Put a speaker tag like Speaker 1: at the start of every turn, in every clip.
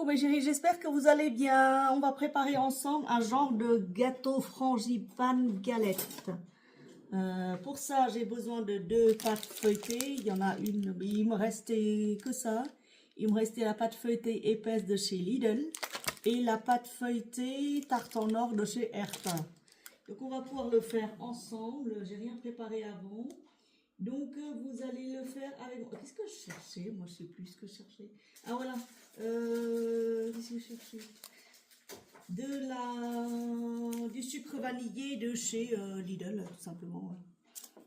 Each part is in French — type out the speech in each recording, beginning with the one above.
Speaker 1: coucou mes chéris, j'espère que vous allez bien. On va préparer ensemble un genre de gâteau frangipane galette. Pour ça, j'ai besoin de 2 pâtes feuilletées. Il y en a une, mais il me restait que ça. Il me restait la pâte feuilletée épaisse de chez Lidl et la pâte feuilletée tarte en or de chez Herta. Donc on va pouvoir le faire ensemble. J'ai rien préparé avant. Donc vous allez le faire avec... Qu'est-ce que je cherchais? Moi je sais plus ce que je cherchais. Ah voilà. Qu'est-ce que je cherchais? Du sucre vanillé de chez Lidl, tout simplement.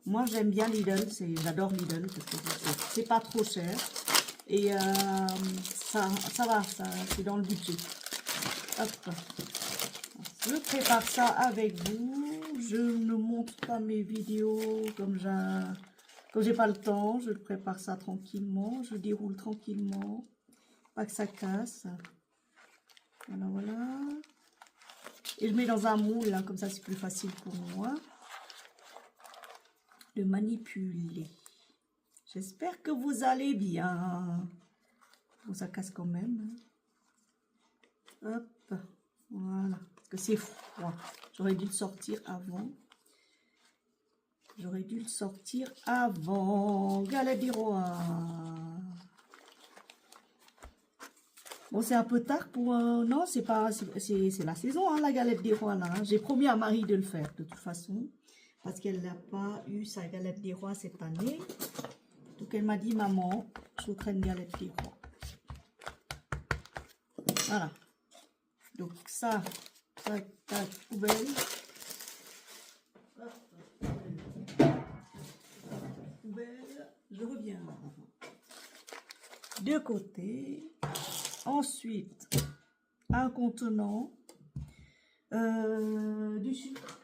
Speaker 1: Moi j'aime bien Lidl, j'adore Lidl parce que c'est pas trop cher. Et ça va, c'est dans le budget. Hop. Je prépare ça avec vous. Je ne montre pas mes vidéos comme j'ai pas le temps. Je prépare ça tranquillement. Je déroule tranquillement. Pas que ça casse. Voilà, voilà. Et je mets dans un moule, hein, comme ça c'est plus facile pour moi de manipuler. J'espère que vous allez bien. Bon, ça casse quand même. Hop, voilà. Parce que c'est froid. J'aurais dû le sortir avant. J'aurais dû le sortir avant. Galette des rois. Bon, c'est un peu tard pour... non, c'est pas... C'est la saison, hein, la galette des rois, là. Hein. J'ai promis à Marie de le faire, de toute façon. Parce qu'elle n'a pas eu sa galette des rois cette année. Donc, elle m'a dit, maman, je voudrais une galette des rois. Voilà. Donc, ça, tac, tac, poubelle. Poubelle. Je reviens. De côté. Ensuite, un contenant, du sucre.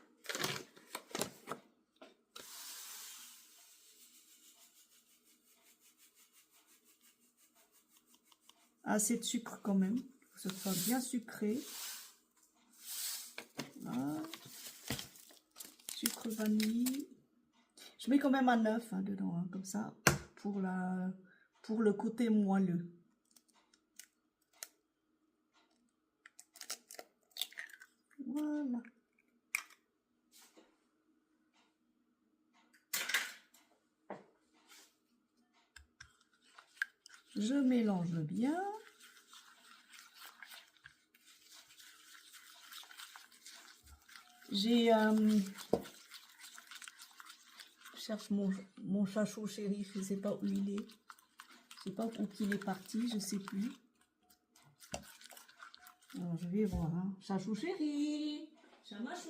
Speaker 1: Assez de sucre quand même, que ce soit bien sucré. Voilà. Sucre vanille. Je mets quand même un œuf hein, dedans, hein, comme ça, pour le côté moelleux. Voilà. Je mélange bien. J'ai... je cherche mon chachot chéri, je ne sais pas où il est. Je ne sais pas où il est parti, je ne sais plus. Alors, je vais voir. Hein. Chachou chéri, chamachou.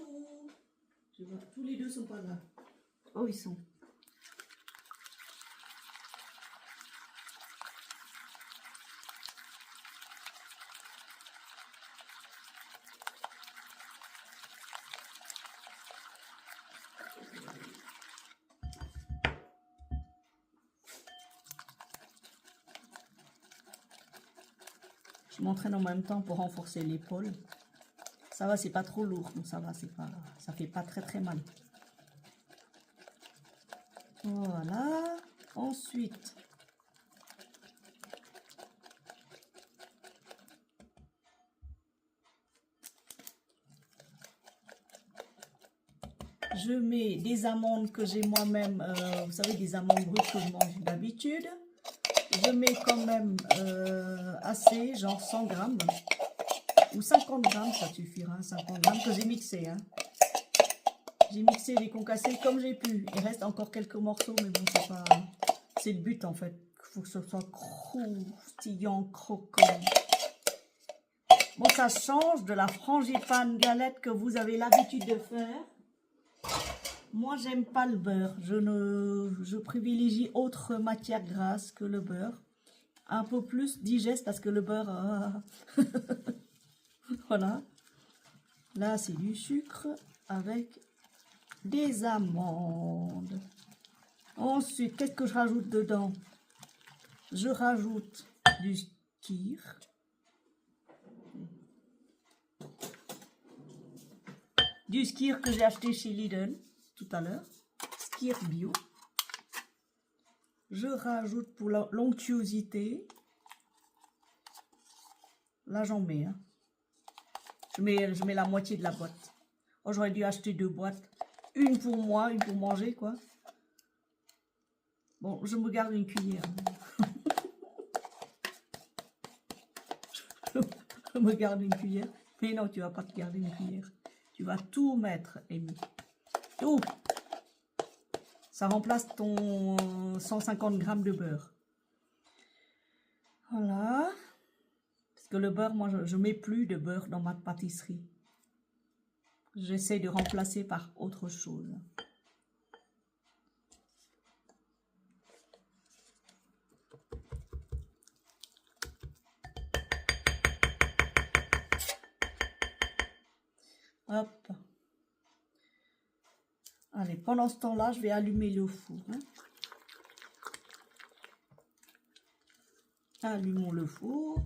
Speaker 1: Je vois, tous les deux sont pas là. Oh, ils sont. Je m'entraîne en même temps pour renforcer l'épaule. Ça va, c'est pas trop lourd, donc ça va, ça fait pas très mal. Voilà. Ensuite, je mets des amandes que j'ai moi-même, vous savez, des amandes brutes que je mange d'habitude. Je mets quand même assez, genre 100 grammes ou 50 grammes, ça suffira, 50 grammes que j'ai mixé. Hein. J'ai mixé, j'ai concassé comme j'ai pu. Il reste encore quelques morceaux, mais bon, c'est pas... C'est le but en fait. Il faut que ce soit croustillant, croquant. Bon, ça change de la frangipane galette que vous avez l'habitude de faire. Moi, j'aime pas le beurre. Je privilégie autre matière grasse que le beurre. Un peu plus digeste parce que le beurre... Voilà. Là, c'est du sucre avec des amandes. Ensuite, qu'est-ce que je rajoute dedans? Je rajoute du skyr. Du skyr que j'ai acheté chez Lidl tout à l'heure. Skyr bio. Je rajoute pour l'onctuosité. Là, j'en mets. Hein. Je mets la moitié de la boîte. Oh, j'aurais dû acheter 2 boîtes. Une pour moi, une pour manger, quoi. Bon, je me garde une cuillère. Je me garde une cuillère. Mais non, tu vas pas te garder une cuillère. Tu vas tout mettre, Amy. Tout. Ça remplace ton 150 grammes de beurre. Voilà. Parce que le beurre, moi, je mets plus de beurre dans ma pâtisserie. J'essaie de remplacer par autre chose. Hop. Allez, pendant ce temps-là, je vais allumer le four. Hein. Allumons le four.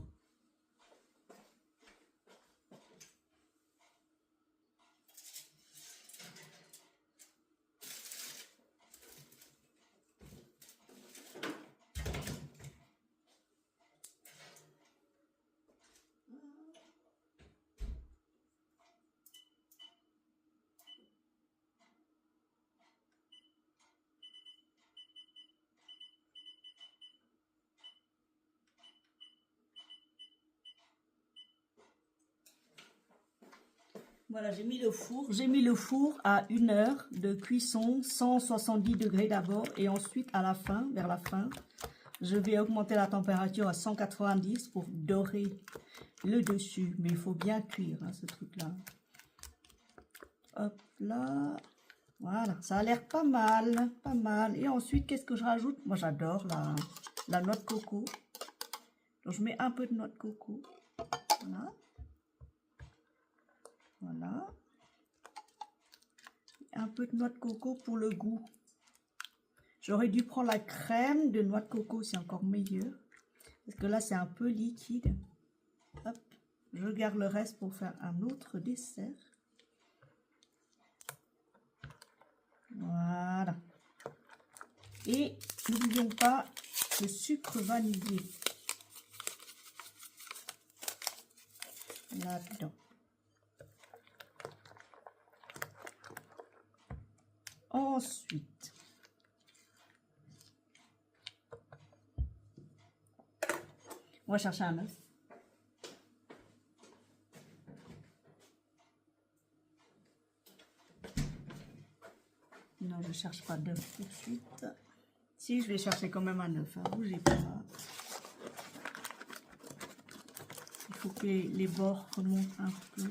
Speaker 1: Voilà, j'ai mis le four. J'ai mis le four à 1 heure de cuisson, 170 degrés d'abord. Et ensuite, à la fin, vers la fin, je vais augmenter la température à 190 pour dorer le dessus. Mais il faut bien cuire, hein, ce truc-là. Hop là. Voilà, ça a l'air pas mal, pas mal. Et ensuite, qu'est-ce que je rajoute? Moi, j'adore la noix de coco. Donc, je mets un peu de noix de coco. Voilà. Voilà. Un peu de noix de coco pour le goût. J'aurais dû prendre la crème de noix de coco, c'est encore meilleur. Parce que là, c'est un peu liquide. Hop. Je garde le reste pour faire un autre dessert. Voilà. Et n'oublions pas le sucre vanillé. Là-dedans. Ensuite, on va chercher un œuf. Non, je ne cherche pas d'œuf tout de suite. Si, je vais chercher quand même un œuf. Hein. Bougez pas. Il faut que les bords remontent un peu.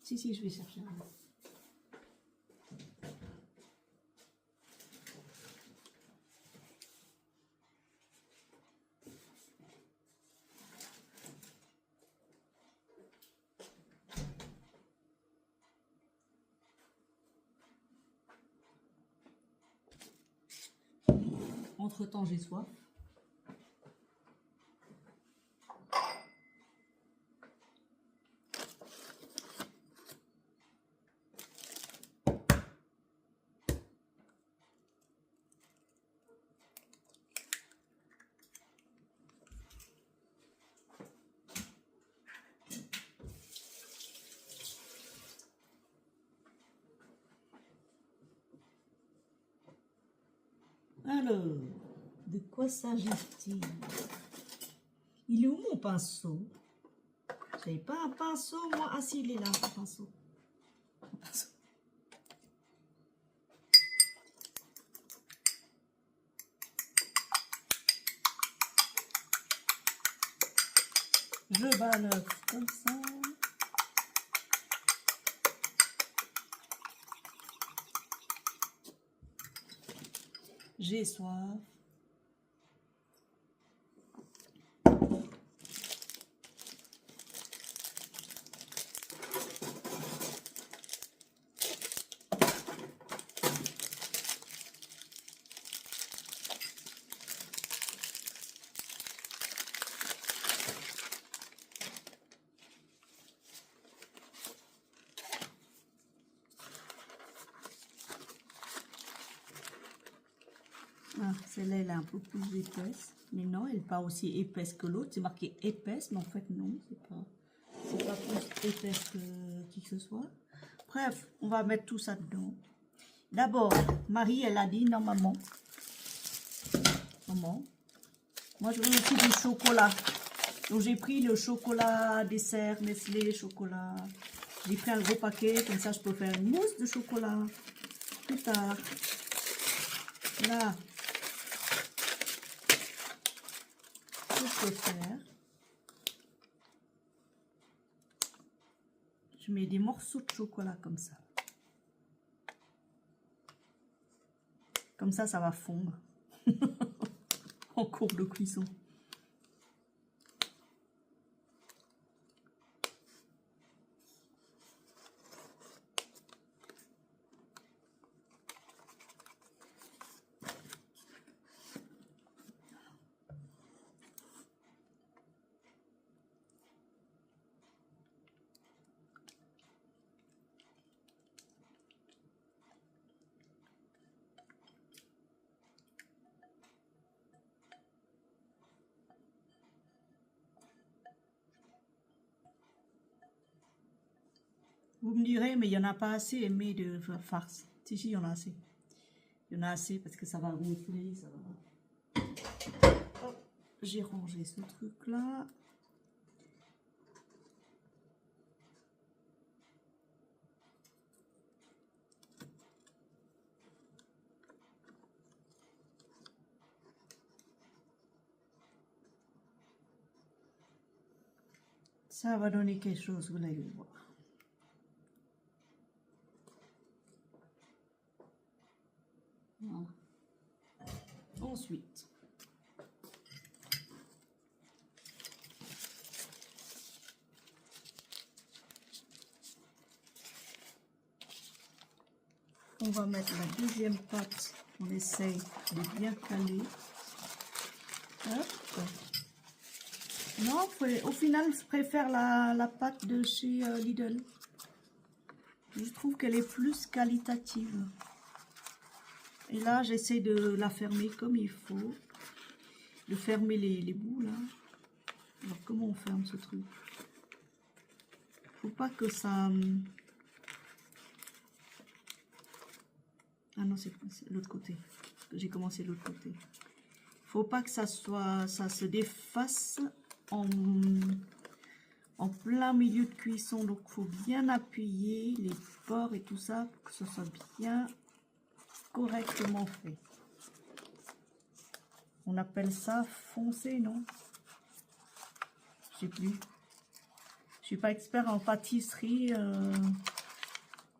Speaker 1: Si, je vais chercher un œuf. Entre-temps, j'ai soif. Alors, de quoi s'agit-il? Il est où mon pinceau? J'avais pas un pinceau, moi. Ah si, il est là, un pinceau. Je bats l'œuf comme ça. J'ai soif. Ah, Celle-là, elle est un peu plus épaisse. Mais non, elle n'est pas aussi épaisse que l'autre. C'est marqué épaisse, mais en fait, non. C'est pas plus épaisse que qui que ce soit. Bref, on va mettre tout ça dedans. D'abord, Marie, elle a dit, non, maman. Maman. Moi, je veux aussi du chocolat. Donc, j'ai pris le chocolat dessert, Nestlé, chocolat. J'ai pris un gros paquet. Comme ça, je peux faire une mousse de chocolat. Plus tard. Là. Je peux faire. Je mets des morceaux de chocolat comme ça. Comme ça va fondre en cours de cuisson. Vous me direz, mais il n'y en a pas assez aimé de farce. Si, si, il y en a assez. Il y en a assez parce que ça va gonfler. Ça va... J'ai rangé ce truc-là. Ça va donner quelque chose, vous allez voir. Voilà. Ensuite, on va mettre la deuxième pâte. On essaye de bien caler. Hop. Non, au final, je préfère la pâte de chez Lidl. Je trouve qu'elle est plus qualitative. Et là, j'essaie de la fermer comme il faut. De fermer les bouts, là. Alors, comment on ferme ce truc? Faut pas que ça... Ah non, c'est l'autre côté. J'ai commencé l'autre côté. Faut pas que ça se défasse en plein milieu de cuisson. Donc, il faut bien appuyer les bords et tout ça pour que ce soit bien correctement fait. On appelle ça foncer, non? Je sais plus. Je suis pas expert en pâtisserie.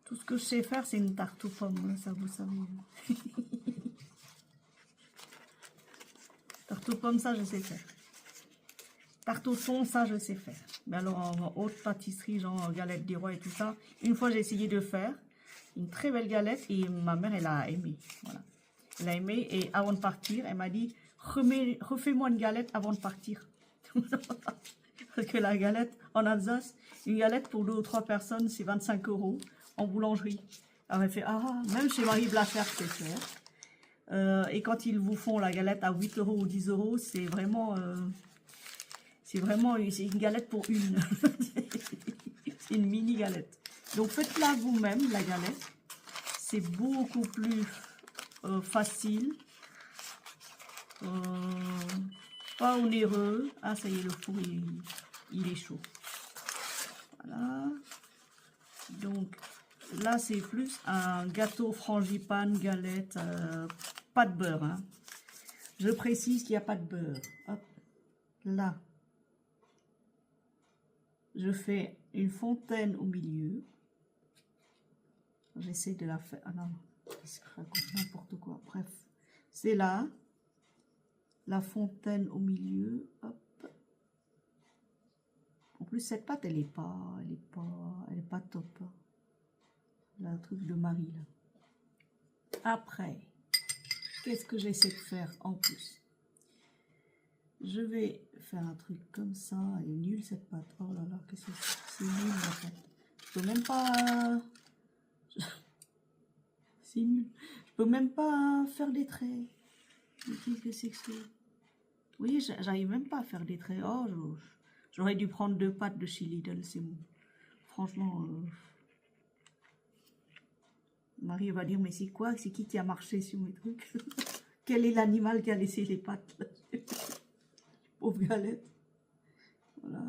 Speaker 1: Tout ce que je sais faire, c'est une tarte aux pommes. Ça, vous savez. Tarte aux pommes, ça, je sais faire. Tarte au thon, ça, je sais faire. Mais alors, en haute pâtisserie, genre galette des rois et tout ça, une fois, j'ai essayé de faire une très belle galette et ma mère, elle a aimé. Voilà. Elle a aimé et avant de partir, elle m'a dit, refais-moi une galette avant de partir. Parce que la galette en Alsace, une galette pour 2 ou 3 personnes, c'est 25 € en boulangerie. Alors elle fait, ah, même chez Marie Blacher, c'est cher. Et quand ils vous font la galette à 8 € ou 10 €, c'est vraiment c'est une galette pour une. C'est une mini galette. Donc faites-la vous-même, la galette. C'est beaucoup plus facile. Pas onéreux. Ah, ça y est, le four, il est chaud. Voilà. Donc, là, c'est plus un gâteau frangipane, galette, pas de beurre. Hein. Je précise qu'il n'y a pas de beurre. Hop, là. Je fais une fontaine au milieu. J'essaie de la faire. Ah non, je raconte n'importe quoi. Bref, c'est là. La fontaine au milieu. Hop. En plus, cette pâte, elle est pas top. Là, un truc de Marie, là. Après, qu'est-ce que j'essaie de faire en plus? Je vais faire un truc comme ça. Elle est nulle, cette pâte. Oh là là, qu'est-ce que c'est nul, la pâte. Je peux même pas... C'est nul. Je peux même pas faire des traits. Qu'est-ce que c'est que ça? Vous voyez, j'arrive même pas à faire des traits. Oh, j'aurais dû prendre 2 pâtes de chez Lidl, c'est bon. Franchement, Marie va dire, mais c'est quoi? C'est qui a marché sur mes trucs? Quel est l'animal qui a laissé les pâtes là? Pauvre galette. Voilà.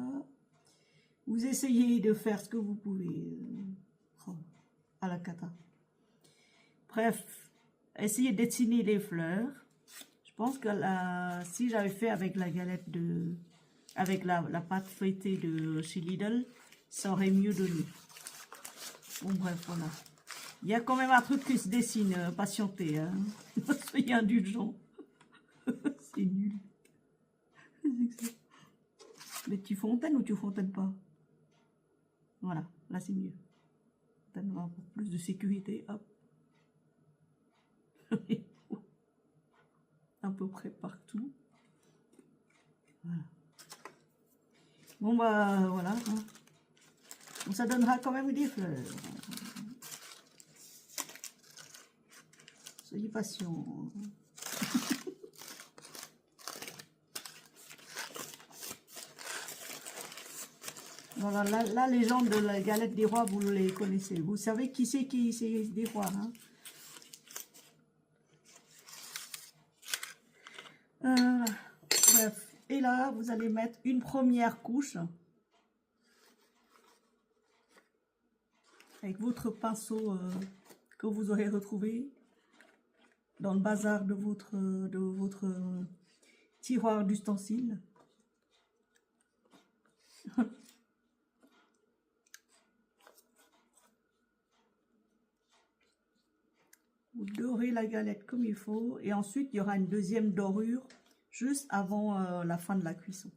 Speaker 1: Vous essayez de faire ce que vous pouvez. Oh, à la cata. Bref, essayez de dessiner les fleurs. Je pense que si j'avais fait avec la galette de... avec la pâte feuilletée de chez Lidl, ça aurait mieux donné. Bon, bref, voilà. Il y a quand même un truc qui se dessine, patientez. Hein. Soyez indulgents. C'est nul. Mais tu fontaines ou tu fontaines pas? Voilà, là c'est mieux. Pour plus de sécurité, hop. À peu près partout. Voilà. Bon bah voilà. Hein. Bon, ça donnera quand même des fleurs. Soyez patients. Voilà, la légende de la galette des rois, vous les connaissez. Vous savez qui c'est des rois. Hein? Bref. Et là, vous allez mettre une première couche avec votre pinceau que vous aurez retrouvé dans le bazar de votre tiroir d'ustensiles. Vous dorez la galette comme il faut et ensuite il y aura une deuxième dorure juste avant la fin de la cuisson.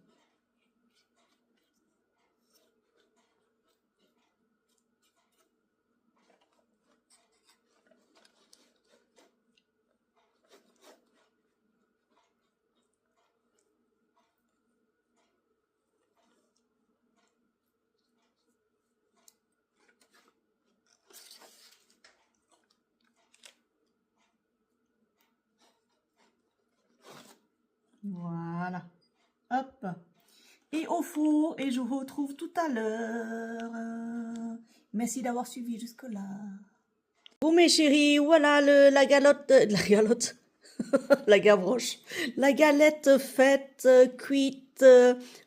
Speaker 1: Voilà. Hop. Et au four, et je vous retrouve tout à l'heure. Merci d'avoir suivi jusque-là. Bon mes chéris, voilà la galotte, la gavroche, la galette faite, cuite,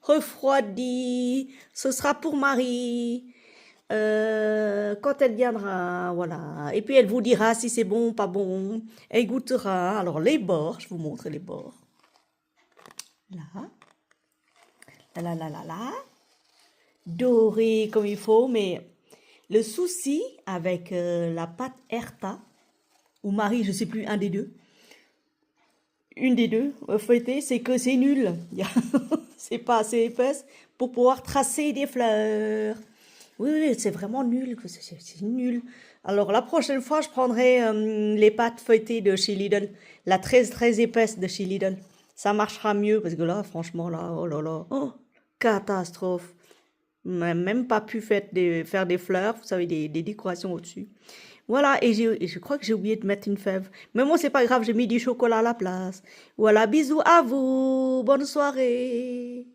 Speaker 1: refroidie. Ce sera pour Marie. Quand elle viendra, voilà. Et puis elle vous dira si c'est bon ou pas bon. Elle goûtera. Alors les bords, je vous montre les bords. Là. Là. Doré comme il faut, mais le souci avec la pâte Herta, ou Marie, je sais plus, un des deux, une des deux feuilletée, c'est que c'est nul. C'est pas assez épaisse pour pouvoir tracer des fleurs. Oui, c'est vraiment nul, c'est nul. Alors la prochaine fois, je prendrai les pâtes feuilletées de chez Lidl, la très épaisse de chez Lidl. Ça marchera mieux parce que là, franchement, là, oh là là, oh, catastrophe. Même pas pu faire des fleurs, vous savez, des décorations au-dessus. Voilà, et je crois que j'ai oublié de mettre une fève. Mais moi, c'est pas grave, j'ai mis du chocolat à la place. Voilà, bisous à vous, bonne soirée.